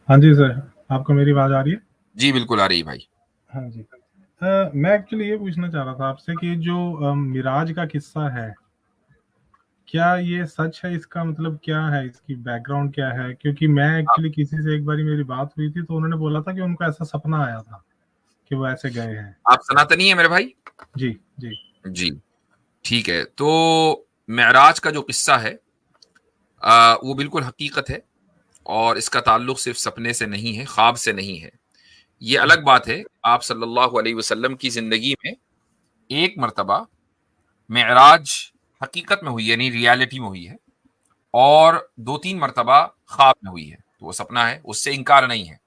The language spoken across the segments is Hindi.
हाँ जी सर, आपको मेरी आवाज़ आ रही है? जी बिल्कुल आ रही भाई। हाँ जी। मैं एक्चुअली ये पूछना चाह रहा था आपसे कि जो मिराज का किस्सा है, क्या ये सच है? इसका मतलब क्या है? इसकी बैकग्राउंड क्या है? क्योंकि मैं आप, एक्चुअली किसी से एक बारी मेरी बात हुई थी, तो उन्होंने बोला था कि उनको ऐसा सपना आया था कि वो ऐसे गए हैं। आप सनातनी है मेरे भाई? जी, जी। जी ठीक है। तो मेराज का जो किस्सा है वो बिल्कुल हकीकत है, और इसका ताल्लुक सिर्फ सपने से नहीं है, ख्वाब से नहीं है। ये हुँ, अलग बात है, आप सल्लल्लाहु अलैहि वसल्लम की जिंदगी में एक मर्तबा मेराज हकीकत में हुई है, यानी रियलिटी में हुई है, और दो तीन मर्तबा ख्वाब में हुई है। तो वो सपना है, उससे इनकार नहीं है।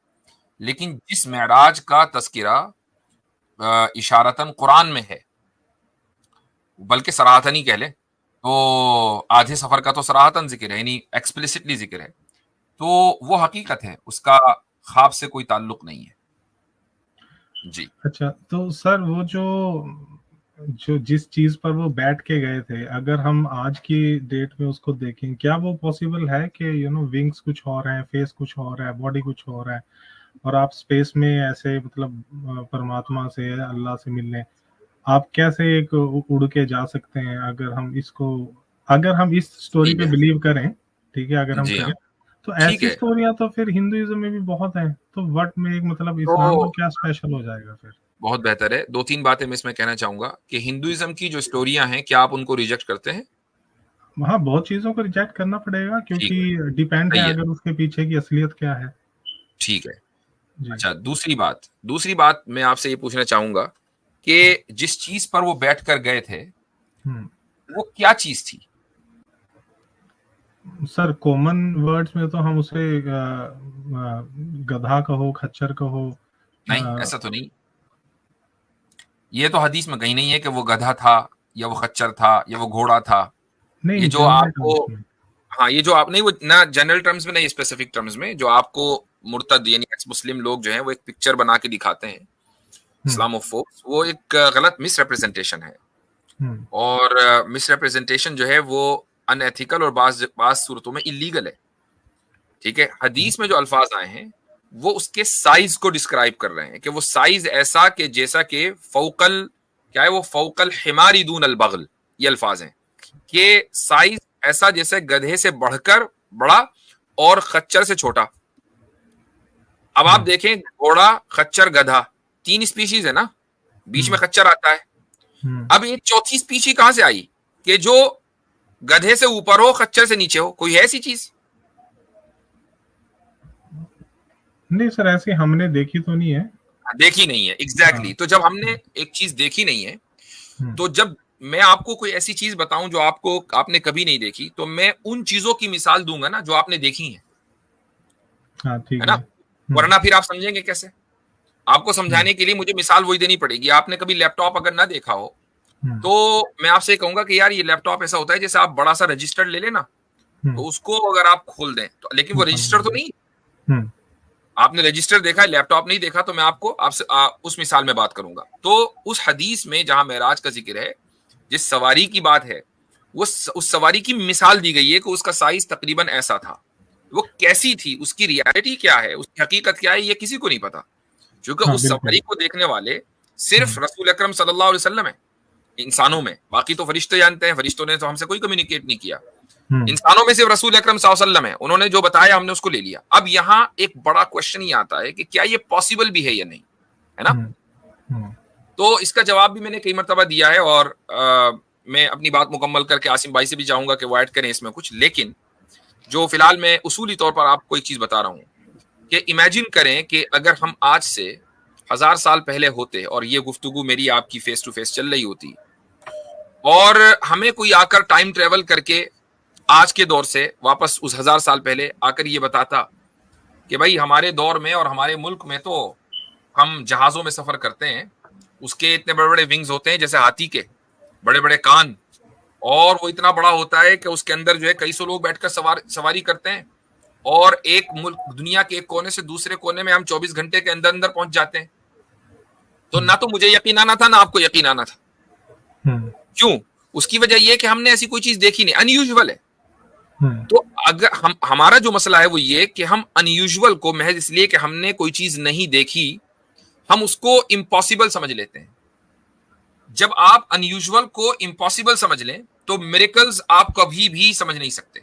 लेकिन जिस मेराज का तस्किरा इशारतन कुरान में है, बल्कि सराहतन ही कह लें, तो आधे सफर का तो सराहतन जिक्र है, यानी एक्सप्लिसिटली जिक्र है। तो वो हकीकत है, उसका ख्वाब से कोई ताल्लुक नहीं है। जी अच्छा, तो सर वो जो जो जिस चीज़ पर वो बैठ के गए थे, अगर हम आज की डेट में उसको देखें, क्या वो पॉसिबल है कि विंग्स कुछ और हैं, फेस कुछ और है, बॉडी कुछ और है और आप स्पेस में ऐसे मतलब परमात्मा से, अल्लाह से मिलने आप कैसे एक उड़ के जा सकते हैं? अगर हम इस स्टोरी ठीक पे है। बिलीव करें, ठीक है, अगर हम जी करें, हाँ। तो ठीक ऐसी है। स्टोरियाँ तो फिर हिंदुइज़्म में भी बहुत हैं, तो व्हाट मेक मतलब तो इस्लाम को क्या स्पेशल हो जाएगा फिर? बहुत बेहतर है। दो तीन बातें मैं इसमें कहना चाहूंगा कि हिंदुइज्म की जो स्टोरियां हैं, क्या आप उनको रिजेक्ट करते हैं? हाँ, बहुत चीज़ों को रिजेक्ट करना पड़ेगा क्योंकि ठीक है। डिपेंड है सही है। अगर उसके पीछे की असलियत क्या है। ठीक है। जी। अच्छा, दूसरी बात मैं आपसे ये पूछना चाहूंगा कि जिस चीज पर वो बैठ कर गए थे, हुँ। वो क्या चीज थी? सर कॉमन वर्ड्स में तो हम उसे गधा कहो, खच्चर कहो नहीं, अ, ऐसा तो नहीं। ये तो हदीस में कहीं नहीं है कि वो गधा था, या वो खच्चर था, या वो घोड़ा था। ये नहीं जो जनरल आपको, टर्म्स में। हाँ, ये जो आप नहीं, वो ना जनरल टर्म्स में, नहीं स्पेसिफिक टर्म्स में, जो आपको मुर्तद यानी एक्स मुस्लिम लोग जो हैं वो एक पिक्चर बना के दिखाते हैं हुँ, इस्लामोफोब्स, वो एक गलत मिस रिप्रेजेंटेशन है। हुँ, और मिस रिप्रेजेंटेशन जो है वो अनएथिकल और बाज बाज सूरतों में इलीगल है। ठीक है। हुँ, हदीस में जो अल्फाज आए हैं वो उसके साइज को डिस्क्राइब कर रहे हैं कि वो साइज ऐसा कि जैसा कि फौकल, क्या है वो, फौकल हिमारी दून अल बगल, ये अल्फाज हैं कि साइज ऐसा जैसे गधे से बढ़कर बड़ा और खच्चर से छोटा। अब आप हुँ, देखें, घोड़ा, खच्चर, गधा, तीन स्पीशीज है ना, बीच में हुँ, खच्चर आता है। हुँ। अब एक चौथी स्पीशी कहां से आई कि जो गधे से ऊपर हो, खच्चर से नीचे हो? कोई है ऐसी चीज? नहीं सर ऐसी हमने देखी तो नहीं है। देखी नहीं है, एग्जैक्टली हाँ। exactly। तो जब हमने हुँ, एक चीज देखी नहीं है, हुँ। तो जब मैं आपको कोई ऐसी चीज बताऊं जो आपने कभी नहीं देखी, तो मैं उन चीजों की मिसाल दूंगा ना जो आपने देखी हाँ, ठीक है है। ना? हुँ, वरना फिर आप समझेंगे कैसे? आपको हुँ, समझाने के लिए मुझे मिसाल वही देनी पड़ेगी। आपने कभी लैपटॉप अगर ना देखा हो, हुँ, तो मैं आपसे कहूंगा कि यार ये लैपटॉप ऐसा होता है जैसे आप बड़ा सा रजिस्टर ले लेना, हुँ। तो उसको अगर आप खोल दें तो, लेकिन वो ओपन रजिस्टर कर तो दिया। नहीं। हुँ, आपने रजिस्टर देखा है, लैपटॉप नहीं देखा, तो मैं आपको आपसे उस मिसाल में बात करूंगा। तो उस हदीस में जहां मेराज का जिक्र है, जिस सवारी की बात है, वो उस सवारी की मिसाल दी गई है कि उसका साइज तकरीबन ऐसा था। वो कैसी थी, उसकी रियलिटी क्या है, उसकी हकीकत क्या है, ये किसी को नहीं पता, क्योंकि हाँ, उस सवारी बिल्कुल। को देखने वाले सिर्फ हुँ, रसूल अकरम सल्लल्लाहु अलैहि वसल्लम है इंसानों में। बाकी तो फरिश्ते जानते हैं, फरिश्तों ने तो हमसे कोई कम्युनिकेट नहीं किया। हुँ, इंसानों में सिर्फ रसूल अकरम सल्लल्लाहु अलैहि वसल्लम है, उन्होंने जो बताया हमने उसको ले लिया। अब यहाँ एक बड़ा क्वेश्चन ये आता है कि क्या ये पॉसिबल भी है या नहीं, है ना? हुँ, हुँ, तो इसका जवाब भी मैंने कई मरतबा दिया है, और मैं अपनी बात मुकम्मल करके आसिम भाई से भी चाहूंगा कि वो ऐड करें इसमें कुछ। लेकिन जो फिलहाल मैं उसूली तौर पर आपको एक चीज बता रहा हूं कि इमेजिन करें कि अगर हम आज से 1000 साल पहले होते और ये गुफ्तगू मेरी आपकी फेस टू फेस चल रही होती, और हमें कोई आकर टाइम ट्रेवल करके आज के दौर से वापस उस 1000 साल पहले आकर ये बताता कि भाई हमारे दौर में और हमारे मुल्क में तो हम जहाजों में सफर करते हैं, उसके इतने बड़े बड़े विंग्स होते हैं जैसे हाथी के, बड़े बड़े कान, और वो इतना बड़ा होता है कि उसके अंदर जो है कई सौ लोग बैठकर सवारी करते हैं, और एक मुल्क, दुनिया के एक कोने से दूसरे कोने में हम 24 घंटे के अंदर अंदर पहुंच जाते हैं। तो हुँ, ना तो मुझे यकीन आना था, ना आपको यकीन आना था। हुँ, क्यों? उसकी वजह यह है कि हमने ऐसी कोई चीज देखी नहीं, अनयूजुअल है। तो अगर हमारा जो मसला है वो ये कि हम अनयूजुअल को महज इसलिए कि हमने कोई चीज नहीं देखी, हम उसको इम्पॉसिबल समझ लेते हैं। जब आप अनयूजुअल को इम्पॉसिबल समझ लें तो मिरेकल्स आप कभी भी समझ नहीं सकते।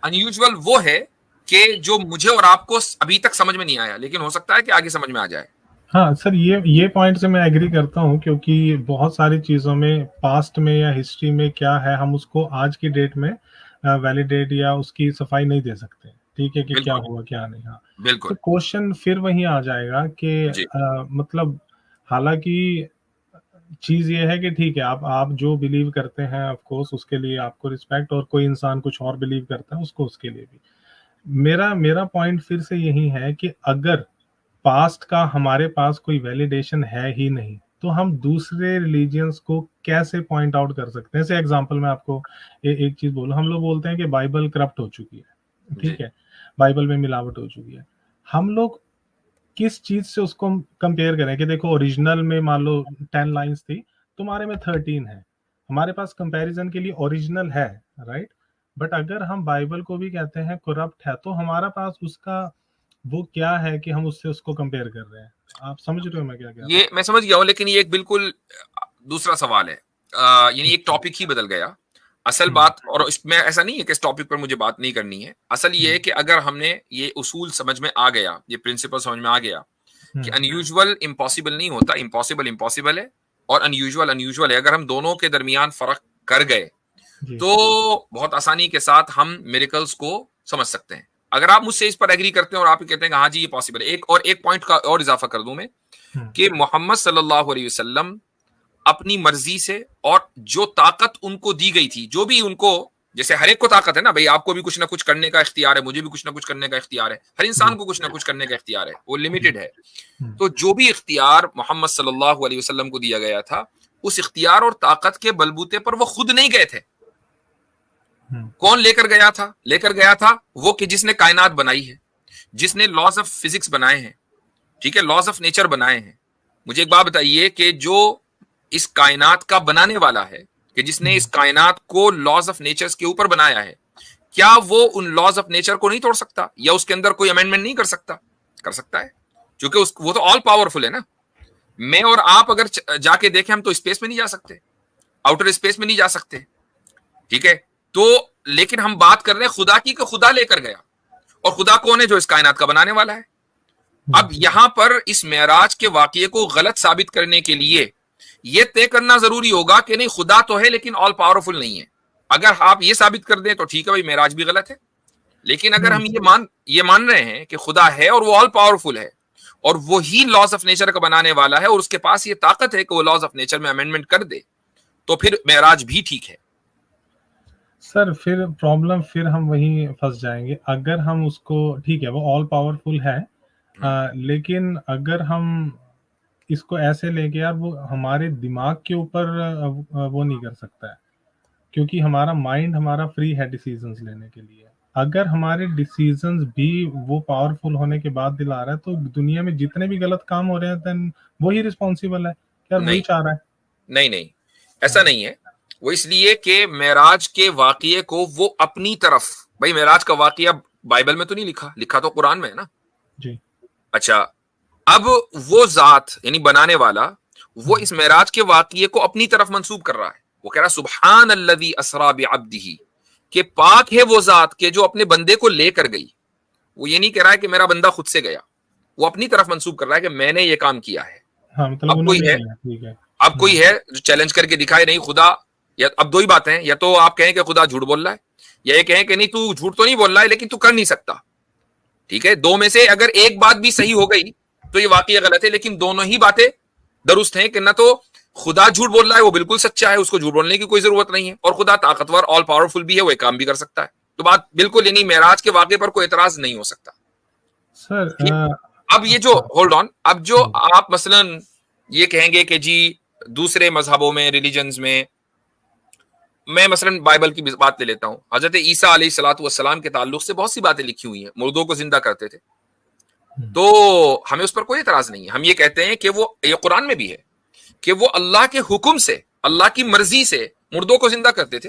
अनयूजुअल वो है कि जो मुझे और आपको अभी तक समझ में नहीं आया, लेकिन हो सकता है कि आगे समझ में आ जाए। हाँ सर, ये पॉइंट से मैं एग्री करता हूँ, क्योंकि बहुत सारी चीज़ों में पास्ट में या हिस्ट्री में क्या है, हम उसको आज की डेट में वैलिडेट या उसकी सफाई नहीं दे सकते, ठीक है, कि क्या हुआ क्या नहीं। हाँ, बिल्कुल। तो क्वेश्चन फिर वही आ जाएगा कि मतलब हालांकि चीज ये है कि ठीक है, आप जो बिलीव करते हैं ऑफ कोर्स उसके लिए आपको रिस्पेक्ट, और कोई इंसान कुछ और बिलीव करता है उसको उसके लिए भी। मेरा पॉइंट फिर से यही है कि अगर पास्ट का हमारे पास कोई वैलिडेशन है ही नहीं, तो हम दूसरे रिलीजियंस को कैसे पॉइंट आउट कर सकते हैं? जैसे एग्जांपल मैं आपको एक चीज बोलूं, हम लोग बोलते हैं कि बाइबल करप्ट हो चुकी है, ठीक है, बाइबल में मिलावट हो चुकी है। हम लोग किस चीज से उसको कंपेयर करें कि देखो ओरिजिनल में मान लो 10 लाइंस थी, तुम्हारे में 13 है, हमारे पास कंपैरिजन के लिए ओरिजिनल है, राइट? बट अगर हम बाइबल को भी कहते हैं करप्ट है, तो हमारा पास उसका वो क्या है कि हम उससे उसको कंपेयर कर रहे हैं? आप समझ रहे हो मैं क्या कह रहा हूं? ये मैं समझ गया हूं, लेकिन ये एक बिल्कुल दूसरा सवाल है। यानी एक टॉपिक ही बदल गया असल बात। और इसमें ऐसा नहीं है कि इस टॉपिक पर मुझे बात नहीं करनी है। असल ये है कि अगर हमने ये उसूल समझ में आ गया, ये प्रिंसिपल समझ में आ गया कि अनयूजुअल इम्पॉसिबल नहीं होता, इम्पॉसिबल इम्पॉसिबल है और अनयूजुअल अनयूजुअल है, अगर हम दोनों के दरमियान फर्क कर गए तो बहुत आसानी के साथ हम मिरेकल्स को समझ सकते हैं। अगर आप मुझसे इस पर एग्री करते हैं और आप कहते हैं हाँ जी ये पॉसिबल है। एक पॉइंट का और इजाफा कर दूं मैं कि मोहम्मद सल्लल्लाहु अलैहि वसल्लम अपनी मर्जी से और जो ताकत उनको दी गई थी, जो भी उनको, जैसे हर एक को ताकत है ना भाई, आपको भी कुछ ना कुछ करने का इख्तियार है, मुझे भी कुछ ना कुछ करने का इख्तियार है, हर इंसान को कुछ ना कुछ करने का इख्तियार है, वो लिमिटेड है। तो जो भी इख्तियार मोहम्मद सल्लल्लाहु अलैहि वसल्लम को दिया गया था, उस इख्तियार और ताकत के बलबूते पर वो खुद नहीं गए थे। कौन लेकर गया था? लेकर गया था वो कि जिसने कायनात बनाई है, जिसने लॉज ऑफ फिजिक्स बनाए हैं, ठीक है, लॉज ऑफ नेचर बनाए हैं। मुझे एक बात बताइए कि जो इस कायनात का बनाने वाला है, कि जिसने इस कायनात को लॉज ऑफ नेचर के ऊपर बनाया है, क्या वो उन लॉज ऑफ नेचर को नहीं तोड़ सकता या उसके अंदर कोई अमेंडमेंट नहीं कर सकता? कर सकता है, क्योंकि वो तो ऑल पावरफुल है ना। मैं और आप अगर जाके देखें, हम तो स्पेस में नहीं जा सकते, आउटर स्पेस में नहीं जा सकते, ठीक है। तो लेकिन हम बात कर रहे हैं खुदा की, कि खुदा लेकर गया, और खुदा कौन है? जो इस कायनात का बनाने वाला है। अब यहां पर इस मेराज के वाकये को गलत साबित करने के लिए यह तय करना जरूरी होगा कि नहीं, खुदा तो है लेकिन ऑल पावरफुल नहीं है। अगर आप ये साबित कर दें तो ठीक है भाई, मेराज भी गलत है। लेकिन अगर हम ये मान रहे हैं कि खुदा है और वो ऑल पावरफुल है और वो ही लॉज ऑफ नेचर का बनाने वाला है और उसके पास ये ताकत है कि वो लॉज ऑफ नेचर में अमेंडमेंट कर दे, तो फिर मेराज भी ठीक है। सर फिर प्रॉब्लम, फिर हम वहीं फंस जाएंगे। अगर हम उसको, ठीक है वो ऑल पावरफुल है, लेकिन अगर हम इसको ऐसे लेके, यार वो हमारे दिमाग के ऊपर वो नहीं कर सकता है, क्योंकि हमारा माइंड हमारा फ्री है डिसीजंस लेने के लिए। अगर हमारे डिसीजंस भी वो पावरफुल होने के बाद दिला रहा है, तो दुनिया में जितने भी गलत काम हो रहे हैं देन वही रिस्पॉन्सिबल है, यार वही चाह रहा है। नहीं, ऐसा नहीं है। वो इसलिए कि मेराज के वाकये को वो अपनी तरफ, भाई मेराज का वाकया बाइबल में तो नहीं लिखा, लिखा तो कुरान में है ना जी। अच्छा, अब वो जात यानी बनाने वाला, वो इस मेराज के वाकये को अपनी तरफ मंसूब कर रहा है। वो कह रहा है सुब्हान अल्लज़ी अस्रा बिअब्दिही, के पाक है वो जात के जो अपने बंदे को लेकर गई। वो ये नहीं कह रहा है कि मेरा बंदा खुद से गया, वो अपनी तरफ मंसूब कर रहा है कि मैंने ये काम किया है। हाँ, मतलब अब कोई है, ठीक है, अब कोई है जो चैलेंज करके दिखाए नहीं खुदा, या अब दो ही बातें हैं, या तो आप कहें कि खुदा झूठ बोल रहा है, या ये कहें कि नहीं तू झूठ तो नहीं बोल रहा है लेकिन तू कर नहीं सकता। ठीक है, दो में से अगर एक बात भी सही हो गई तो ये वाकई गलत है, लेकिन दोनों ही बातें दुरुस्त हैं कि ना तो खुदा झूठ बोल रहा है, वो बिल्कुल सच्चा है, उसको झूठ बोलने की कोई जरूरत नहीं है, और खुदा ताकतवर ऑल पावरफुल भी है, वो एक काम भी कर सकता है। तो बात बिल्कुल, यानी मेराज के वाकये पर कोई एतराज नहीं हो सकता सर। अब ये जो होल्ड ऑन, अब जो आप मसलन ये कहेंगे कि जी दूसरे मजहबों में, रिलीजन्स में, मैं मसलन बाइबल की बात ले लेता हूं, हजरत ईसा अलैहिस्सलातु वस्सलाम के ताल्लुक से बहुत सी बातें लिखी हुई हैं, मुर्दों को जिंदा करते थे, तो हमें उस पर कोई एतराज नहीं है। हम ये कहते हैं कि वो, ये कुरान में भी है कि वो अल्लाह के हुक्म से, अल्लाह की मर्जी से मुर्दों को जिंदा करते थे।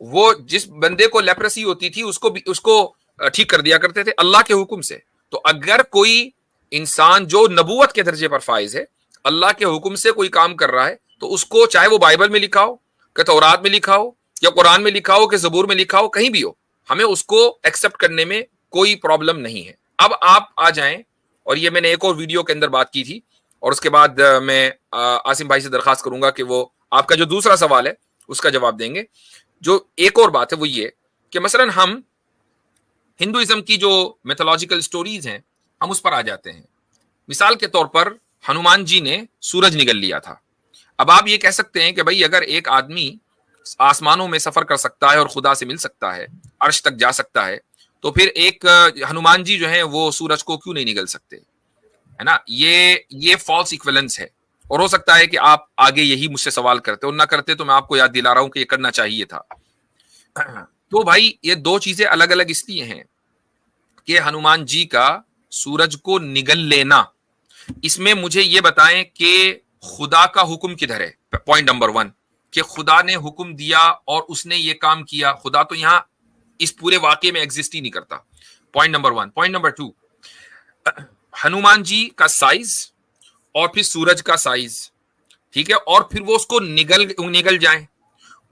वो जिस बंदे को लेप्रेसी होती थी उसको ठीक कर दिया करते थे अल्लाह के हुक्म से। तो अगर कोई इंसान जो नबूवत के दर्जे पर फाइज है, अल्लाह के हुक्म से कोई काम कर रहा है, तो उसको चाहे वो बाइबल में लिखा हो, कि तौरात में लिखा हो, या कुरान में लिखा हो, कि ज़बूर में लिखा हो, कहीं भी हो, हमें उसको एक्सेप्ट करने में कोई प्रॉब्लम नहीं है। अब आप आ जाएं, और ये मैंने एक और वीडियो के अंदर बात की थी, और उसके बाद मैं आसिम भाई से दरखास्त करूंगा कि वो आपका जो दूसरा सवाल है उसका जवाब देंगे। जो एक और बात है वो ये कि मसलन हम हिंदुइज्म की जो मिथोलॉजिकल स्टोरीज हैं, हम उस पर आ जाते हैं। मिसाल के तौर पर हनुमान जी ने सूरज निगल लिया था। अब आप ये कह सकते हैं कि भाई अगर एक आदमी आसमानों में सफर कर सकता है और खुदा से मिल सकता है, अर्श तक जा सकता है, तो फिर एक हनुमान जी जो है वो सूरज को क्यों नहीं निगल सकते, है ना। ये फॉल्स इक्विवेलेंस है। और हो सकता है कि आप आगे यही मुझसे सवाल करते, और ना करते तो मैं आपको याद दिला रहा हूं कि ये करना चाहिए था। तो भाई ये दो चीजें अलग अलग इसलिए हैं कि हनुमान जी का सूरज को निगल लेना, इसमें मुझे ये बताएं कि खुदा का हुक्म किधर है। पॉइंट नंबर 1 कि खुदा ने हुक्म दिया और उसने ये काम किया। खुदा तो यहां इस पूरे वाकये में एग्जिस्ट ही नहीं करता। Point number 1। Point number 2, Hanuman ji का साइज और फिर सूरज का साइज, ठीक है, और फिर वो उसको निगल जाए,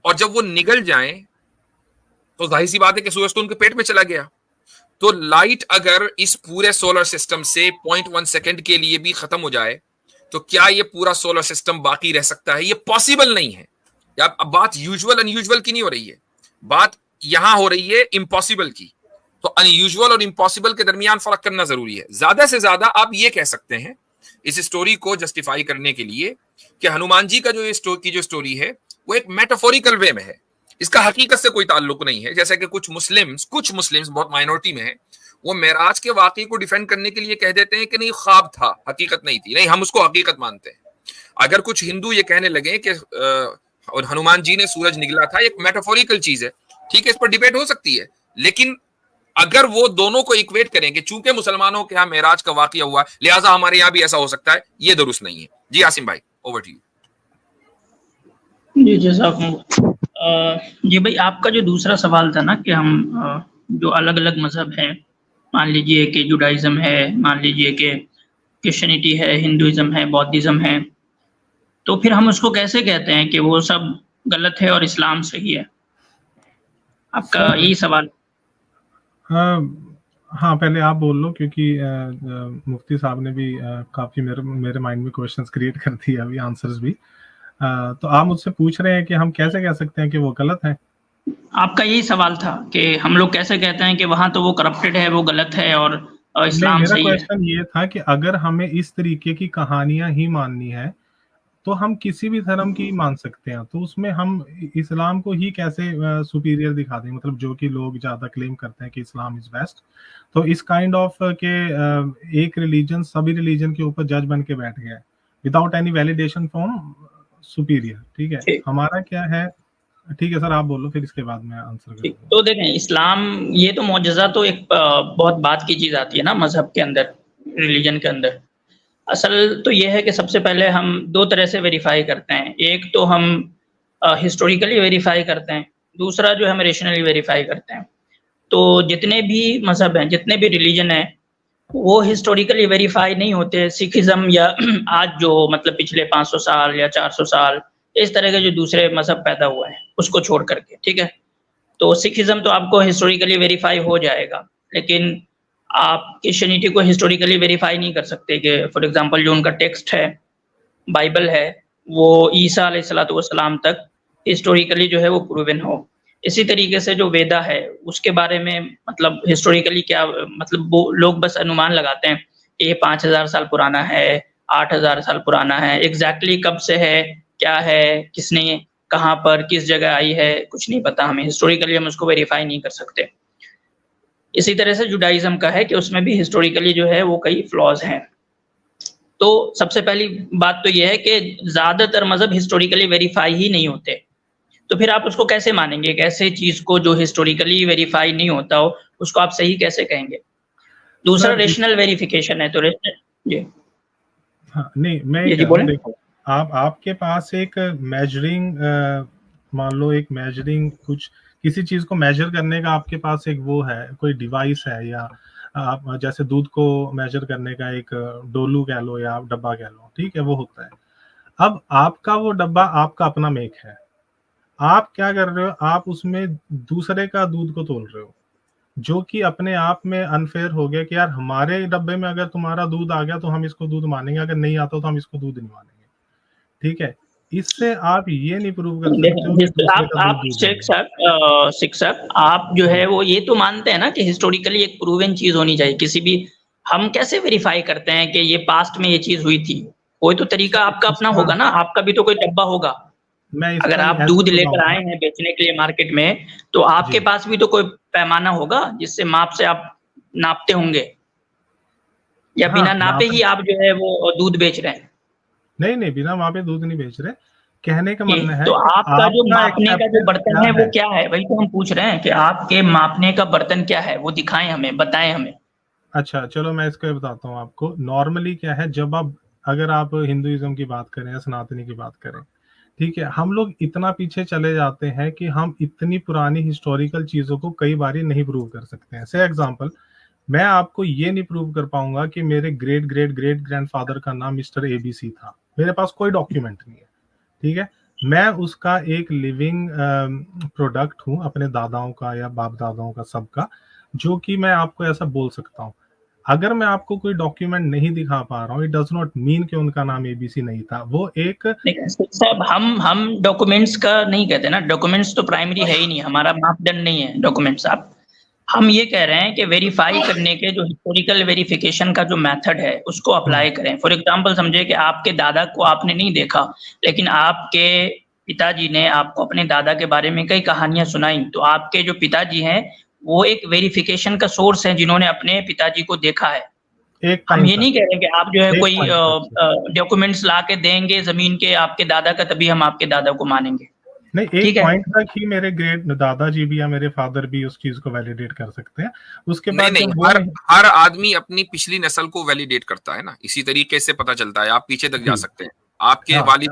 और जब वो निगल जाए तो जाहिर सी बात है कि सूरज तो उनके पेट में चला गया। तो लाइट अगर इस पूरे सोलर सिस्टम से 0.1 सेकंड के लिए भी खत्म हो जाए, तो क्या ये पूरा सोलर सिस्टम बाकी रह सकता है? ये पॉसिबल नहीं है। अब बात यूजुअल अनयूजुअल की नहीं हो रही है, बात यहां हो रही है इम्पॉसिबल की। तो अनयूजुअल और इम्पॉसिबल के दरमियान फर्क करना जरूरी है। ज्यादा से ज्यादा आप ये कह सकते हैं इस स्टोरी को जस्टिफाई करने के लिए कि हनुमान जी का जो स्टोरी है वो एक मेटाफोरिकल वे में है, इसका हकीकत से कोई ताल्लुक नहीं है। जैसे कि कुछ मुस्लिम्स बहुत माइनॉरिटी में है, वो मेराज के वाकये को डिफेंड करने के लिए कह देते हैं कि नहीं ख्वाब था, हकीकत नहीं थी। नहीं, हम उसको हकीकत मानते हैं। अगर कुछ हिंदू ये कहने लगे कि और हनुमान जी ने सूरज निगला था, एक मेटाफोरिकल चीज है, ठीक है, इस पर डिबेट हो सकती है। लेकिन अगर वो दोनों को इक्वेट करेंगे, चूंकि मुसलमानों के यहाँ मेराज का वाकया हुआ, लिहाजा हमारे यहाँ भी ऐसा हो सकता है, ये दुरुस्त नहीं है। जी आसिम भाई, ओवर टू यू। जी जी भाई, आपका जो दूसरा सवाल था ना कि हम जो अलग अलग मजहब है, मान लीजिए कि जुडाइज्म है, मान लीजिए कि क्रिश्चियनिटी है, हिंदुइज्म है, बौद्धिज्म है, तो फिर हम उसको कैसे कहते हैं कि वो सब गलत है और इस्लाम सही है? आपका यही सवाल। हाँ, पहले आप बोल लो, क्योंकि मुफ्ती साहब ने भी काफी मेरे माइंड में क्वेश्चंस क्रिएट कर दिए, अभी आंसर्स भी। तो आप मुझसे पूछ रहे हैं कि हम कैसे कह सकते हैं कि वो गलत है? आपका यही सवाल था कि हम लोग कैसे कहते हैं कि वहां तो वो करप्टेड है, वो गलत है, और इस्लाम सही है। मेरा क्वेश्चन ये था कि अगर हमें इस तरीके की कहानियां ही माननी है तो हम किसी भी धर्म की मान सकते हैं, तो उसमें हम इस्लाम को ही कैसे सुपीरियर दिखा दें? मतलब जो कि लोग ज्यादा क्लेम करते हैं कि इस्लाम इज बेस्ट, तो इस काइंड ऑफ के एक रिलीजन सभी रिलीजन के ऊपर जज बन के बैठ गया है without any validation from superior. ठीक है, हमारा क्या है? ठीक है सर, आप बोलो, फिर इसके बाद मैं आंसर करूंगा। तो देखें, इस्लाम ये तो मौजज़ा तो एक बहुत बात की चीज आती है ना मजहब के अंदर, रिलीजन के अंदर। असल तो ये है कि सबसे पहले हम दो तरह से वेरीफाई करते हैं। एक तो हम हिस्टोरिकली वेरीफाई करते हैं, दूसरा जो हम रेशनली वेरीफाई करते हैं। तो जितने भी मजहब हैं, जितने भी रिलीजन हैं, वो हिस्टोरिकली वेरीफाई नहीं होते। सिखिज्म या आज जो मतलब पिछले 500 साल या 400 साल इस तरह के जो दूसरे मजहब पैदा हुए हैं उसको छोड़ करके, ठीक है। तो सिखिज्म तो आपको हिस्टोरिकली वेरीफाई हो जाएगा, लेकिन आप क्रिश्चियनिटी को हिस्टोरिकली वेरीफाई नहीं कर सकते कि फॉर एग्जांपल जो उनका टेक्स्ट है, बाइबल है, वो ईसा अलैहिस्सलाम तक हिस्टोरिकली जो है वो प्रूवन हो। इसी तरीके से जो वेदा है उसके बारे में मतलब हिस्टोरिकली क्या, मतलब वो लोग बस अनुमान लगाते हैं कि ये 5000 साल पुराना है, 8000 साल पुराना है। एग्जैक्टली कब से है, क्या है, किसने कहाँ पर किस जगह आई है, कुछ नहीं पता हमें। हिस्टोरिकली हम उसको वेरीफाई नहीं कर सकते। इसी तरह से जुडाइज्म का है कि उसमें भी हिस्टोरिकली जो है वो कई फ्लॉज हैं। तो सबसे पहली बात तो ये है कि ज्यादातर मजहब हिस्टोरिकली वेरीफाई ही नहीं होते, तो फिर आप उसको कैसे मानेंगे? एक ऐसे चीज को जो हिस्टोरिकली वेरीफाई नहीं होता हो उसको आप सही कैसे कहेंगे? दूसरा रेशनल वेरिफिकेशन है। तो जी हाँ, नहीं मैं देखो, आपके पास एक मेजरिंग मान लो एक मेजरिंग कुछ किसी चीज को मेजर करने का आपके पास एक वो है, कोई डिवाइस है, या आप जैसे दूध को मेजर करने का एक डोलू कह लो या डब्बा कह लो, ठीक है, वो होता है। अब आपका वो डब्बा आपका अपना मेक है, आप क्या कर रहे हो, आप उसमें दूसरे का दूध को तोल रहे हो, जो कि अपने आप में अनफेयर हो गया कि यार हमारे डब्बे में अगर तुम्हारा दूध आ गया तो हम इसको दूध मानेंगे, अगर नहीं आता तो हम इसको दूध नहीं मानेंगे, ठीक है। इससे आप ये नहीं प्रूव कर सकते हो कि दूसरे का आप दूध दूध शिक्षक आप जो है वो ये तो मानते हैं ना कि हिस्टोरिकली एक प्रूवन चीज होनी चाहिए किसी भी, हम कैसे वेरीफाई करते हैं कि ये पास्ट में ये चीज हुई थी? कोई तो तरीका आपका अपना होगा ना, आपका भी तो कोई डब्बा होगा। मैं अगर इसका आप ऐसे दूध लेकर बताऊंगा आए हैं बेचने के लिए मार्केट में, तो आपके जी। पास भी तो कोई पैमाना होगा जिससे माप से आप नापते होंगे, या हाँ, बिना नापे ही आप जो है वो दूध बेच रहे हैं? नहीं नहीं, बिना वहां पे दूध नहीं बेच रहे। कहने का मतलब है तो कि आपका जो आपका मापने का जो एक्सेप्टेंस बर्तन क्या है वो है। क्या है? वही तो हम पूछ रहे हैं कि आपके मापने का बर्तन क्या है, वो दिखाएं हमें, बताएं हमें। अच्छा चलो मैं इसको ये बताता हूँ आपको। नॉर्मली क्या है, जब आप अगर आप हिंदुइज्म की बात करें या सनातनी की बात करें, ठीक है, हम लोग इतना पीछे चले जाते हैं कि हम इतनी पुरानी हिस्टोरिकल चीजों को कई बार नहीं प्रूव कर सकते हैं। से एग्जांपल, मैं आपको ये नहीं प्रूव कर पाऊंगा कि मेरे ग्रेट ग्रेट ग्रेट ग्रैंडफादर का नाम मिस्टर एबीसी था, मेरे पास कोई डॉक्यूमेंट नहीं है, ठीक है। मैं उसका एक लिविंग प्रोडक्ट हूं, अपने दादाओं का या बाप दादाओं का, सबका, जो कि मैं आपको ऐसा बोल सकता हूं। अगर मैं आपको कोई डॉक्यूमेंट नहीं दिखा पा रहा हूँ, इट डज नॉट मीन कि उनका नाम एबीसी नहीं था। वो एक साहब हम डॉक्यूमेंट्स का नहीं कहते ना, डॉक्यूमेंट्स तो प्राइमरी है ही नहीं, हमारा मापदंड नहीं है डॉक्यूमेंट्स। आप, हम ये कह रहे हैं कि वेरीफाई करने के जो हिस्टोरिकल वेरिफिकेशन का जो मेथड है उसको अप्लाई करें। फॉर एग्जांपल समझे कि आपके दादा को आपने नहीं देखा, लेकिन आपके पिताजी ने आपको अपने दादा के बारे में कई कहानियां सुनाई, तो आपके जो पिताजी हैं वो एक वेरिफिकेशन का सोर्स है जिन्होंने अपने पिताजी को देखा है। एक हम टाइम ये तक, नहीं कह रहे कि आप जो है एक कोई पॉइंट तक डॉक्यूमेंट्स ला के देंगे जमीन के आपके दादा का, तभी हम आपके दादा को मानेंगे। नहीं, एक ठीक है, पॉइंट तक ही मेरे ग्रेट दादाजी भी या मेरे फादर भी उस चीज को वैलिडेट कर सकते हैं। उसके नहीं बाद नहीं, जब वो हर नहीं, हर आदमी अपनी पिछली नस्ल को वैलिडेट करता है ना, इसी तरीके से पता चलता है। आप पीछे तक जा सकते हैं। आपके हाँ वालिद,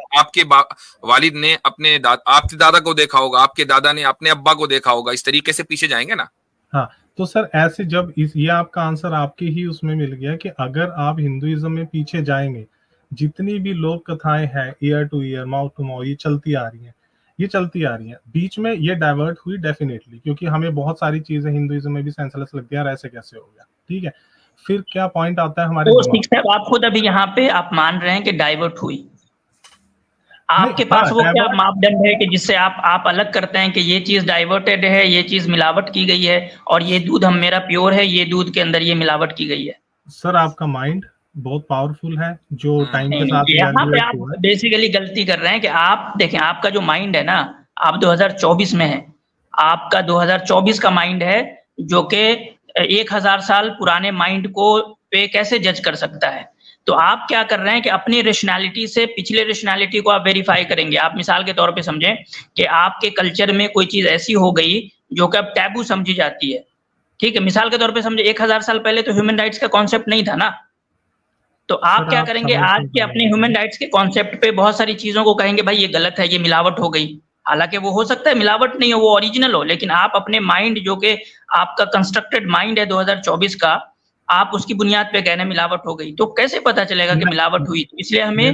वालिद ने अपने आपके दादा को देखा होगा, आपके दादा ने अपने अब्बा को देखा होगा, इस तरीके से पीछे जाएंगे ना। हाँ, तो सर ऐसे जब ये आपका आंसर आपके ही उसमें मिल गया कि अगर आप हिंदुइज्म में पीछे जाएंगे, जितनी भी लोक कथाएं हैं year to year, mouth to mouth, ये चलती आ रही हैं, ये चलती आ रही हैं। बीच में ये डाइवर्ट हुई डेफिनेटली, क्योंकि हमें बहुत सारी चीजें हिंदुइज्म में भी सेंसलेस लगती है, ऐसे कैसे हो गया, ठीक है। फिर क्या पॉइंट आता है हमारे तो दिमाग, शिक्षक आप खुद अभी यहाँ पे आप मान रहे हैं कि डाइवर्ट हुई, नहीं आपके हाँ पास वो क्या डाइवर्ट, मापदंड है कि जिससे आप अलग करते हैं कि ये चीज डाइवर्टेड है, ये चीज मिलावट की गई है, और ये दूध हम मेरा प्योर है, ये दूध के अंदर ये मिलावट की गई है? सर आपका माइंड बहुत पावरफुल है, जो टाइम के नहीं साथ नहीं, यहाँ पे इवैल्यूएट आप हुआ है। बेसिकली गलती कर रहे हैं कि आप देखें, आपका जो माइंड है ना, आप 2024 में है, आपका 2024 का माइंड है, जो कि 1000 साल पुराने माइंड को पे कैसे जज कर सकता है? तो आप क्या कर रहे हैं कि अपनी रेशनैलिटी से पिछले रेशनैलिटी को आप वेरीफाई करेंगे। आप मिसाल के तौर पे समझें कि आपके कल्चर में कोई चीज ऐसी हो गई जो कि अब टैबू समझी जाती है, ठीक है, मिसाल के तौर पे समझे 1000 साल पहले तो ह्यूमन राइट्स का कॉन्सेप्ट नहीं था ना, तो आप सर क्या आप करेंगे, समझ आज नहीं के पा अपने रहे ह्यूमन हैं। राइट्स के कॉन्सेप्ट पे बहुत सारी चीजों को कहेंगे भाई ये गलत है, ये मिलावट हो गई। हालांकि वो हो सकता है मिलावट नहीं हो, वो ओरिजिनल हो, लेकिन आप अपने माइंड, जो कि आपका कंस्ट्रक्टेड माइंड है 2024 का, आप उसकी बुनियाद पे कह रहे हैं मिलावट हो गई, तो कैसे पता चलेगा कि मिलावट हुई? तो इसलिए हमें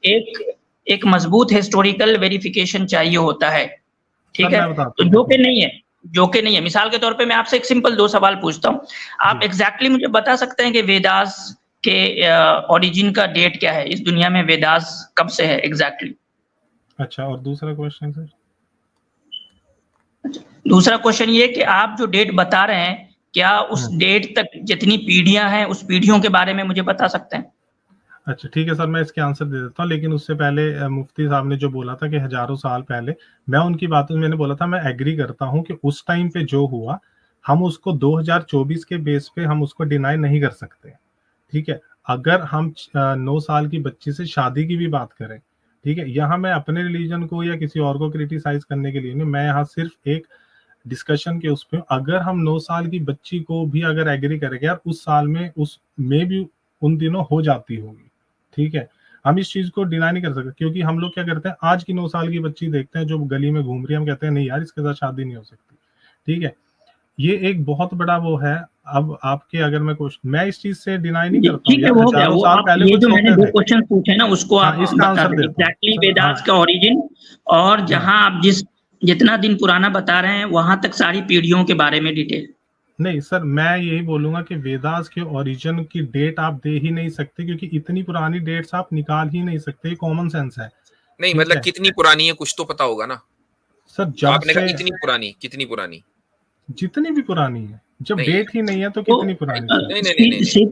एक एक मजबूत हिस्टोरिकल वेरिफिकेशन चाहिए होता है, सर ठीक है। मैं बताता तो हूँ, जो देखो कि नहीं है, जो कि नहीं है, मिसाल के तौर पे मैं आपसे एक सिंपल 2 सवाल पूछता हूँ। आप जी, एग्जैक्टली मुझे बता सकते हैं कि वेदास के ओरिजिन का डेट क्या है? इस दुनिया में वेदास कब से है एग्जैक्टली? अच्छा, और दूसरा क्वेश्चन सर? दूसरा क्वेश्चन ये कि आप जो डेट बता रहे हैं, क्या उस हम्म, डेट तक जितनी पीढ़ियां हैं उस पीढ़ियों के बारे में मुझे बता सकते हैं? अच्छा ठीक है सर, मैं इसके आंसर दे देता हूँ, लेकिन उससे पहले मुफ्ती साहब ने जो बोला था कि हजारों साल पहले, मैं उनकी बातों में, मैंने बोला था मैं एग्री करता हूँ कि उस टाइम पे जो हुआ, हम उसको 2024 के बेस पे हम उसको डिनाई नहीं कर सकते, ठीक है। अगर हम 9 साल की बच्ची से शादी की भी बात करें, ठीक है, यहाँ मैं अपने रिलीजन को या किसी और को क्रिटिसाइज करने के लिए नहीं, मैं यहाँ सिर्फ एक डिस्कशन के उस पे, अगर हम 9 साल की बच्ची को भी अगर एग्री करेंगे यार उस साल में, उस में भी उन दिनों हो जाती होगी, ठीक है, हम इस चीज को डिनाई नहीं कर सकते। क्योंकि हम लोग क्या करते हैं, आज की 9 साल की बच्ची देखते हैं जो गली में घूम रही है, हम कहते हैं नहीं यार इसके साथ शादी नहीं हो सकती, ठीक है, ये एक बहुत बड़ा वो है। अब आपके अगर मैं इस चीज से डिनाई नहीं करता हूँ, ठीक है, वो हो गया। वो आप ये जो मैंने 2 क्वेश्चन पूछे ना उसको आप इसका बता आंसर दें एग्जैक्टली वेदास का ओरिजिन, और जहां आप जितना दिन पुराना बता रहे हैं वहां तक सारी पीढ़ियों के बारे में डिटेल। नहीं सर, मैं यही बोलूंगा कि वेदास के ओरिजिन की डेट आप दे ही नहीं सकते, क्योंकि इतनी पुरानी डेट्स आप निकाल ही नहीं सकते, कॉमन सेंस है। नहीं मतलब कितनी पुरानी है कुछ तो पता होगा ना सर। जब आपने कहा कितनी पुरानी जितनी भी पुरानी है, जब डेट ही नहीं है तो कितनी पुरानी? नहीं,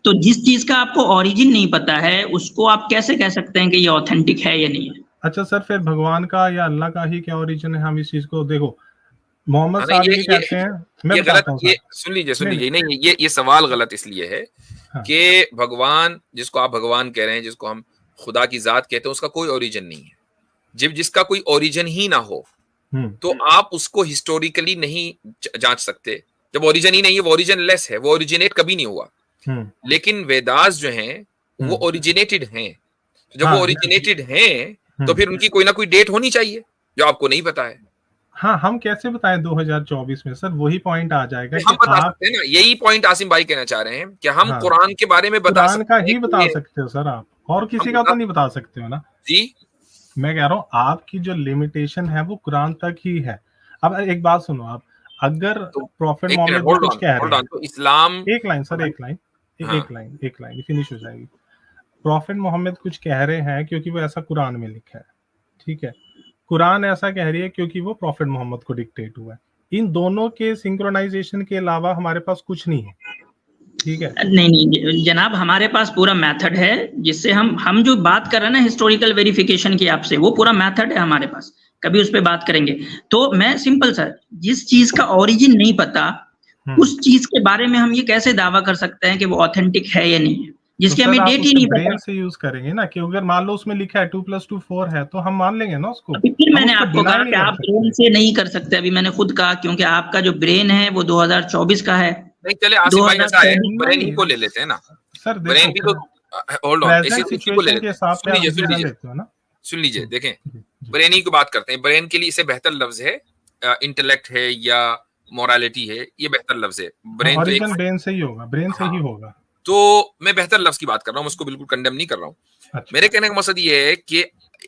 तो जिस चीज का आपको ओरिजिन नहीं पता है उसको आप कैसे कह सकते हैं कि ये ऑथेंटिक है या नहीं है? अच्छा सर, फिर भगवान का या अल्लाह का ही क्या ओरिजिन है? हम इस चीज को देखो, मोहम्मद साहब ये कहते हैं, मैं बताता हूं, सुन लीजिए नहीं, ये सवाल गलत इसलिए है कि भगवान, जिसको आप भगवान कह रहे हैं, जिसको हम खुदा की जात कहते हैं, उसका कोई ओरिजिन नहीं है। जब जिसका कोई ओरिजिन ही ना हो तो आप उसको हिस्टोरिकली नहीं जांच सकते। जब ओरिजिन ही नहीं है, वो ओरिजिन लेस है, वो ओरिजिनेट कभी नहीं हुआ। लेकिन वेदास जो हैं वो ओरिजिनेटेड हैं। जब वो ओरिजिनेटेड हैं तो फिर उनकी कोई ना कोई डेट होनी चाहिए जो आपको नहीं पता है। हाँ, हम कैसे बताएं 2024 में? सर वही पॉइंट आ जाएगा हम बता सकते हैं ना, यही पॉइंट आसिम भाई कहना चाह रहे हैं कि हम कुरान के बारे में बता सकते हैं। कुरान का ही बता सकते हो सर आप, और किसी का तो नहीं बता सकते हो ना जी। मैं कह रहा हूँ आपकी जो लिमिटेशन है वो कुरान तक ही है। अब एक बात सुनो, आप अगर प्रॉफिट मोहम्मद कुछ कह रहे हैं तो इस्लाम, एक लाइन सर, एक लाइन फिनिश हो जाएगी। प्रॉफिट मोहम्मद कुछ कह रहे हैं क्योंकि वो ऐसा कुरान में लिखा है, ठीक है। कुरान ऐसा कह रही है क्योंकि वो प्रॉफिट मोहम्मद को डिक्टेट हुआ है। इन दोनों के सिंक्रोनाइजेशन के अलावा हमारे पास कुछ नहीं है, ठीक है। नहीं जनाब, हमारे पास पूरा मेथड है जिससे हम जो बात कर रहे हैं ना हिस्टोरिकल वेरिफिकेशन की आपसे, वो पूरा मेथड है हमारे पास, कभी उस पर बात करेंगे। तो मैं सिंपल सर, जिस चीज का ओरिजिन नहीं पता उस चीज के बारे में हम ये कैसे दावा कर सकते हैं कि वो ऑथेंटिक है या नहीं है, जिसकी हमें डेट ही नहीं पता। ब्रेन से यूज करेंगे ना, कि अगर मान लो उसमें लिखा है 2 + 2 4 है तो हम मान लेंगे ना उसको। फिर मैंने आपको कहा कि आप ब्रेन से नहीं कर सकते, अभी मैंने खुद कहा, क्योंकि आपका जो ब्रेन है वो 2024 का है। नहीं चले आसिफ भाई, ऐसा है ब्रेन ही को ले लेते हैं ना सर। ब्रेन भी तो होल्ड ऑन, इसी को ले लेते हैं। सुन लीजिए देखें, ब्रेन ही की बात करते हैं। ब्रेन के लिए इससे बेहतर लफ्ज है इंटेलेक्ट है या मोरालिटी है, ये बेहतर लफ्ज है। ब्रेन तो एक ब्रेन से ही होगा, ब्रेन से ही होगा। तो मैं बेहतर लफ्ज की बात कर रहा हूँ, उसको बिल्कुल कंडेम नहीं कर रहा हूँ। अच्छा। मेरे कहने का मकसद ये है कि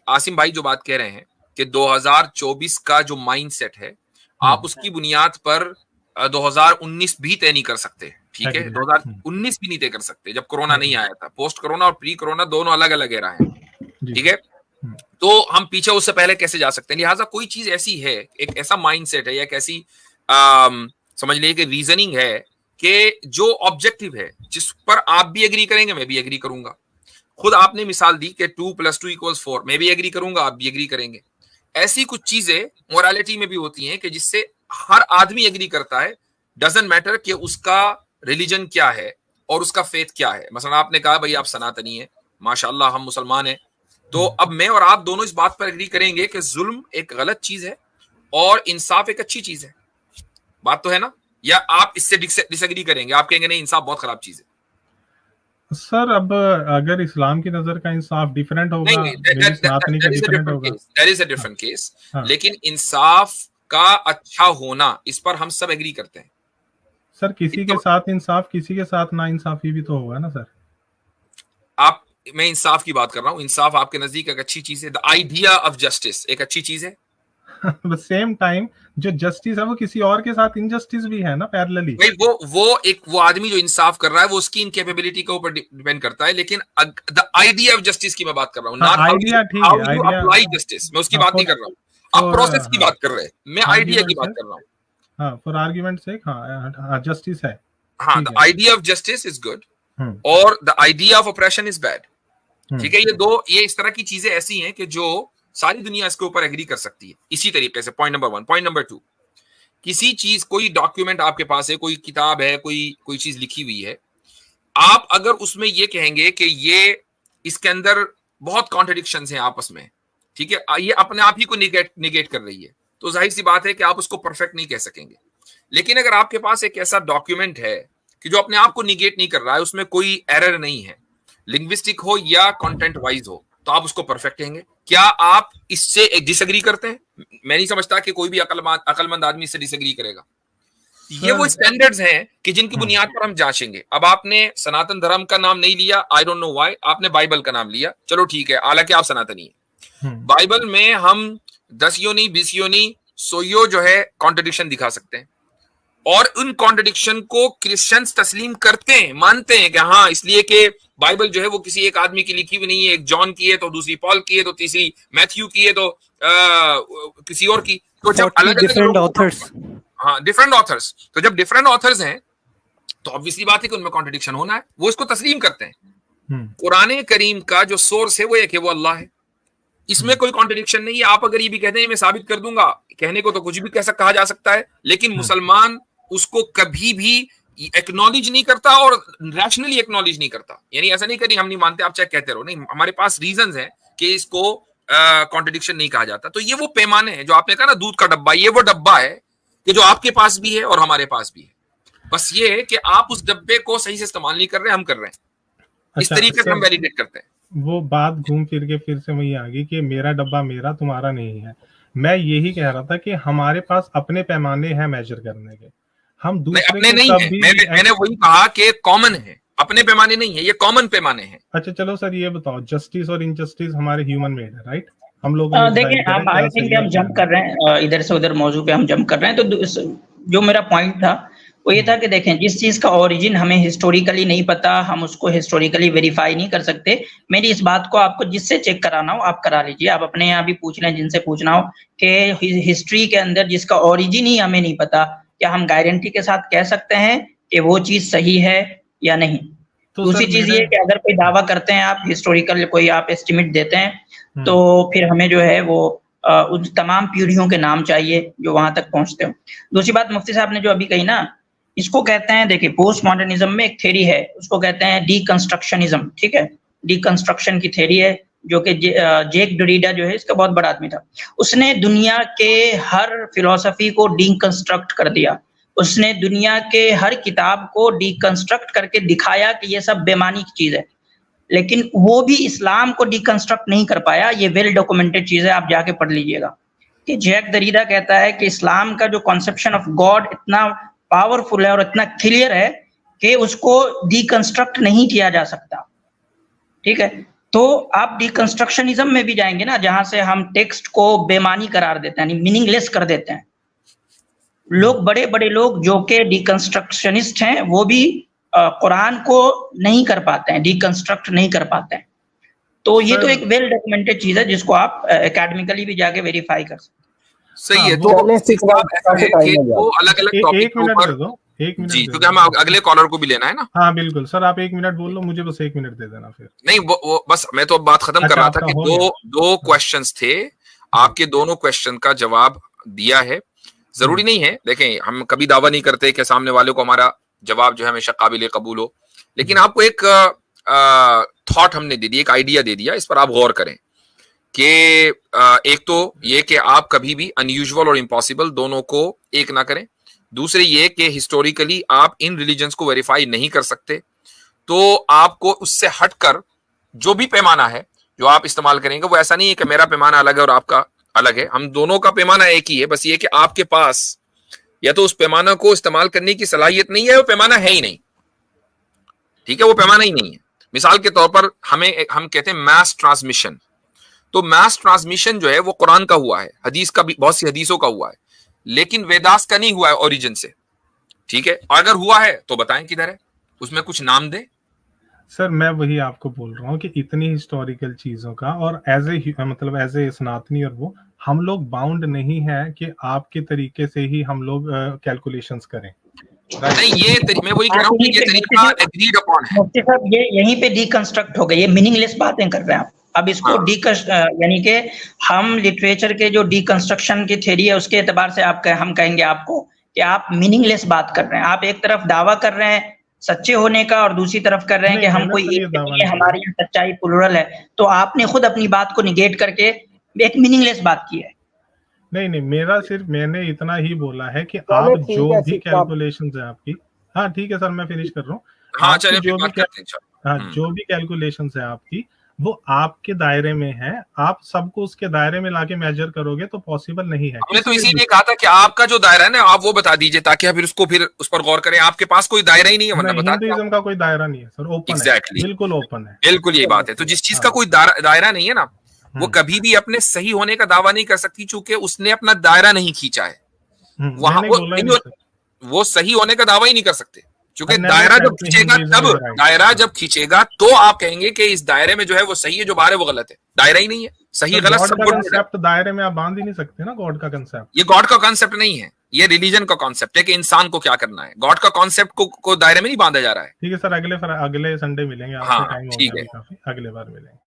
आसिम भाई जो बात कह रहे हैं कि 2024 का जो माइंड सेट है, आप उसकी बुनियाद पर 2019 भी तय नहीं कर सकते, ठीक है। 2019 भी नहीं तय कर सकते, जब कोरोना नहीं आया था। पोस्ट कोरोना और प्री कोरोना दोनों अलग अलग एरा हैं, ठीक है। तो हम पीछे उससे पहले कैसे जा सकते हैं? लिहाजा कोई चीज ऐसी है, एक ऐसा माइंडसेट है या एक ऐसी समझ लीजिए कि रीजनिंग है कि जो ऑब्जेक्टिव है, जिस पर आप भी एग्री करेंगे, मैं भी एग्री करूंगा। खुद आपने मिसाल दी कि 2 + 2 = 4, मैं भी एग्री करूंगा, आप भी एग्री करेंगे। ऐसी कुछ चीजें मोरालिटी में भी होती हैं कि जिससे हर आदमी एग्री करता है, डजंट मैटर कि उसका रिलीजन क्या है और उसका फेथ क्या है। मसलन आपने कहा भाई आप सनातनी है, माशाल्लाह हम मुसलमान हैं, तो अब मैं और आप दोनों इस बात पर एग्री करेंगे कि जुल्म एक गलत चीज है और इंसाफ एक अच्छी चीज है। बात तो है ना? या आप इससे डिसएग्री करेंगे, आप कहेंगे नहीं इंसाफ बहुत खराब चीज है? सर अब अगर इस्लाम की नजर का इंसाफ डिफरेंट होगा, that is a different case. लेकिन इंसाफ का अच्छा होना, इस पर हम सब एग्री करते हैं। सर किसी के साथ इंसाफ, किसी के साथ ना इंसाफी भी तो होगा ना सर। मैं इंसाफ की बात कर रहा हूँ। इंसाफ आपके नजदीक एक अच्छी चीज है। द आइडिया ऑफ जस्टिस एक अच्छी चीज है। सेम टाइम जो जस्टिस है वो किसी और के साथ इनजस्टिस भी है ना, पैरेलली। भाई वो आदमी जो इंसाफ कर रहा है वो उसकी इनकेपेबिलिटी के ऊपर डिपेंड करता है। लेकिन द आइडिया ऑफ जस्टिस की मैं बात कर रहा हूँ, not how you apply justice. मैं उसकी बात नहीं कर रहा हूँ, आप प्रोसेस की बात कर रहे हैं, मैं आइडिया की बात कर रहा हूँ। हाँ, फॉर आर्गुमेंट से हाँ जस्टिस है। हाँ, the idea of justice is good और the idea of oppression is bad, ठीक है। ये इस तरह की चीजें ऐसी हैं कि जो सारी दुनिया इसके ऊपर एग्री कर सकती है। इसी तरीके से पॉइंट नंबर 1। पॉइंट नंबर 2, किसी चीज, कोई डॉक्यूमेंट आपके पास है, कोई किताब है, कोई चीज लिखी हुई है, आप अगर उसमें ये कहेंगे कि ये इसके अंदर बहुत कॉन्ट्रडिक्शंस हैं आपस में, ठीक है, ये अपने आप ही को निगेट कर रही है, तो जाहिर सी बात है कि आप उसको परफेक्ट नहीं कह सकेंगे। लेकिन अगर आपके पास एक ऐसा डॉक्यूमेंट है कि जो अपने आप को निगेट नहीं कर रहा है, उसमें कोई एरर नहीं है, लिंग्विस्टिक हो या कंटेंट वाइज हो, तो तो आप उसको परफेक्ट कहेंगे। क्या आप इससे डिसएग्री करते हैं? मैं नहीं समझता कि कोई भी अकलमंद आदमी इससे डिसएग्री करेगा। ये वो स्टैंडर्ड्स हैं कि जिनकी बुनियाद पर हम जांचेंगे। अब आपने सनातन धर्म का नाम नहीं लिया, आई डोंट नो व्हाई, आपने बाइबल का नाम लिया, चलो ठीक है, हालांकि आप सनातनी है। बाइबल में हम 10 योनि 20 योनि 100 जो है कॉन्ट्रडिक्शन दिखा सकते हैं, और उन कॉन्ट्रडिक्शन को क्रिश्चियंस तस्लीम करते हैं, मानते हैं कि हाँ, इसलिए कि बाइबल जो है वो किसी एक आदमी की लिखी हुई नहीं है, एक जॉन की है तो दूसरी पॉल की है तो तीसरी मैथ्यू की है तो किसी और की। तो जब अलग डिफरेंट ऑथर्स, हाँ डिफरेंट ऑथर्स, तो जब डिफरेंट ऑथर्स हैं तो ऑब्वियसली बात है कि उनमें कॉन्ट्रडिक्शन होना है, वो इसको तस्लीम करते हैं। कुरान करीम का जो सोर्स है वो एक है, वो अल्लाह है, इसमें कोई कॉन्ट्रडिक्शन नहीं है। आप अगर ये भी कहते हैं मैं साबित कर दूंगा, कहने को तो कुछ भी कहा जा सकता है, लेकिन मुसलमान उसको कभी भी एक्नॉलेज नहीं करता और रैशनली एक्नॉलेज नहीं करता। यानी ऐसा नहीं करें हम नहीं मानते, आप चाहे कहते रहो, नहीं, हमारे पास रीजंस हैं कि इसको कॉन्ट्रडिक्शन नहीं कहा जाता। तो ये वो पैमाने हैं जो आपने कहा ना, दूध का डब्बा, ये वो डब्बा है कि जो आपके पास भी है और हमारे पास भी है। बस ये है कि आप उस डब्बे को सही से इस्तेमाल नहीं कर रहे, हम कर रहे हैं। इस तरीके से हम वैलिडेट करते हैं। वो बात घूम फिर के फिर से वही आ गई कि मेरा डब्बा मेरा, तुम्हारा नहीं है। मैं यही कह रहा था कि हमारे पास अपने पैमाने हैं मेजर करने के, हम दूसरे अपने नहीं है। मैंने वही कहा कि कॉमन है, अपने पैमाने नहीं है, ये कॉमन पैमाने हैं। अच्छा चलो सर, ये बताओ, जस्टिस और इनजस्टिस हमारे ह्यूमन मेड है, राइट? हम लोग देखिए, आप आई थिंक हम जंप कर रहे हैं इधर से उधर मौजू पे, हम जंप कर रहे हैं। तो जो मेरा पॉइंट था वो ये था कि देखें, जिस चीज का ओरिजिन हमें हिस्टोरिकली नहीं पता, हम उसको हिस्टोरिकली वेरीफाई नहीं कर सकते। मेरी इस बात को आपको जिससे चेक कराना हो आप करा लीजिए, आप अपने यहाँ भी पूछ लें जिनसे पूछना हो कि हिस्ट्री के अंदर जिसका ओरिजिन ही हमें नहीं पता, क्या हम गारंटी के साथ कह सकते हैं कि वो चीज सही है या नहीं? तो दूसरी चीज ये कि अगर कोई दावा करते हैं आप, हिस्टोरिकल कोई आप एस्टिमेट देते हैं, तो फिर हमें जो है वो उन तमाम पीढ़ियों के नाम चाहिए जो वहां तक पहुंचते हो। दूसरी बात मुफ्ती साहब ने जो अभी कही ना, इसको कहते हैं, देखिए पोस्ट मॉडर्निज्म में एक थ्योरी है, उसको कहते हैं डीकंस्ट्रक्शनिज्म। ठीक है, डीकंस्ट्रक्शन की थ्योरी है, जो कि जेक डरीडा जो है इसका बहुत बड़ा आदमी था। उसने दुनिया के हर फिलॉसफी को डीकंस्ट्रक्ट कर दिया, उसने दुनिया के हर किताब को डीकंस्ट्रक्ट करके दिखाया कि ये सब बेमानी की चीज है, लेकिन वो भी इस्लाम को डीकंस्ट्रक्ट नहीं कर पाया। ये वेल डॉक्यूमेंटेड चीज है, आप जाके पढ़ लीजिएगा कि जैक दरीडा कहता है कि इस्लाम का जो कॉन्सेप्शन ऑफ गॉड इतना पावरफुल है और इतना क्लियर है कि उसको डीकंस्ट्रक्ट नहीं किया जा सकता। ठीक है, तो आप डीकंस्ट्रक्शनिज्म में भी जाएंगे ना, जहां से हम टेक्स्ट को बेमानी करार देते हैं, यानी मीनिंगलेस कर देते हैं। लोग, बड़े बड़े लोग जो कि डीकंस्ट्रक्शनिस्ट हैं, वो भी कुरान को नहीं कर पाते हैं, डीकंस्ट्रक्ट नहीं कर पाते हैं। तो ये तो एक वेल डॉक्यूमेंटेड चीज है जिसको आप एकेडमिकली भी जाके वेरीफाई कर सकते हैं। सही है। तो अलग अलग टॉपिक के ऊपर जी, क्योंकि हम अगले कॉलर को भी लेना है ना। हाँ बिल्कुल सर, आप 1 मिनट बोल लो, मुझे बस 1 मिनट दे देना फिर। नहीं वो बस मैं तो बात खत्म कर रहा था कि दो क्वेश्चंस थे, आपके दोनों क्वेश्चन का जवाब दिया है। जरूरी नहीं है, देखें हम कभी दावा नहीं करते कि सामने वाले को हमारा जवाब जो है हमेशा काबिल कबूल हो, लेकिन आपको एक थॉट हमने दे दी, एक आइडिया दे दिया, इस पर आप गौर करें कि एक तो ये कि आप कभी भी अनयूजुअल और इम्पॉसिबल दोनों को एक ना करें। दूसरे ये कि हिस्टोरिकली आप इन रिलीजन्स को वेरीफाई नहीं कर सकते, तो आपको उससे हटकर जो भी पैमाना है जो आप इस्तेमाल करेंगे वो ऐसा नहीं है कि मेरा पैमाना अलग है और आपका अलग है, हम दोनों का पैमाना एक ही है। बस ये कि आपके पास या तो उस पैमाना को इस्तेमाल करने की सलाहियत नहीं है, वो पैमाना है ही नहीं। ठीक है, वो पैमाना ही नहीं है। मिसाल के तौर पर हम कहते हैं मैस ट्रांसमिशन, तो मैस ट्रांसमिशन जो है वो कुरान का हुआ है, हदीस का भी, बहुत सी हदीसों का हुआ है, लेकिन वेदास का नहीं हुआ है ओरिजिन से। ठीक है, अगर हुआ है तो बताएं किधर है, उसमें कुछ नाम दे। सर मैं वही आपको बोल रहा हूँ कि इतनी हिस्टोरिकल चीजों का, और एज ए सनातनी, और वो हम लोग बाउंड नहीं है कि आपके तरीके से ही हम लोग कैलकुलेशंस करें। नहीं, ये मैं वही कह रहा हूँ कि ये तरीका एग्रीड अपॉन है। मुफ्ती साहब, ये यहीं पे डीकंस्ट्रक्ट हो गए, ये मीनिंगलेस बातें कर रहे हैं आप। अब इसको यानी कि हम लिटरेचर के जो डीकंस्ट्रक्शन की थ्योरी है उसके एतबार से हम कहेंगे आपको कि आप मीनिंगलेस बात कर रहे हैं। आप एक तरफ दावा कर रहे हैं सच्चे होने का और दूसरी तरफ कर रहे हैं कि हम कोई एक, हमारी यहाँ सच्चाई प्लुरल है, तो आपने खुद अपनी बात को निगेट करके एक मीनिंगलेस बात की है। नहीं, मैंने इतना ही बोला है कि आप जो भी कैलकुलेशंस है आपकी, हाँ ठीक है सर, मैं फिनिश कर रहा हूँ। हाँ, चलिए जो भी कैलकुलेशंस है आपकी, वो आपके दायरे में है, आप सबको उसके दायरे में लाके मेजर करोगे तो पॉसिबल नहीं है। हमने तो इसीलिए कहा था कि आपका जो दायरा है ना आप वो बता दीजिए ताकि हम फिर उस पर गौर करें। आपके पास कोई दायरा ही नहीं है, वरना बता हिंदुइज्म का कोई दायरा नहीं है सर, ओपन Exactly. है, बिल्कुल ओपन है। बिल्कुल यही बात है। तो जिस चीज का कोई दायरा नहीं है ना, वो कभी भी अपने सही होने का दावा नहीं कर सकती, चूंकि उसने अपना दायरा नहीं खींचा है। वहां वो सही होने का दावा ही नहीं कर सकते, क्योंकि दायरा जब खींचेगा तो आप कहेंगे कि इस दायरे में जो है वो सही है, जो बाहर है वो गलत है। दायरा ही नहीं है, सही गलत सब कंसेप्ट दायरे में आप बांध ही नहीं सकते ना गॉड का कंसेप्ट। ये गॉड का कंसेप्ट नहीं है, ये रिलीजन का कॉन्सेप्ट है कि इंसान को क्या करना है। गॉड का कॉन्सेप्ट को दायरे में नहीं बांधा जा रहा है। ठीक है सर, अगले संडे मिलेंगे। हाँ, ठीक है, काफी अगले बार मिलेंगे।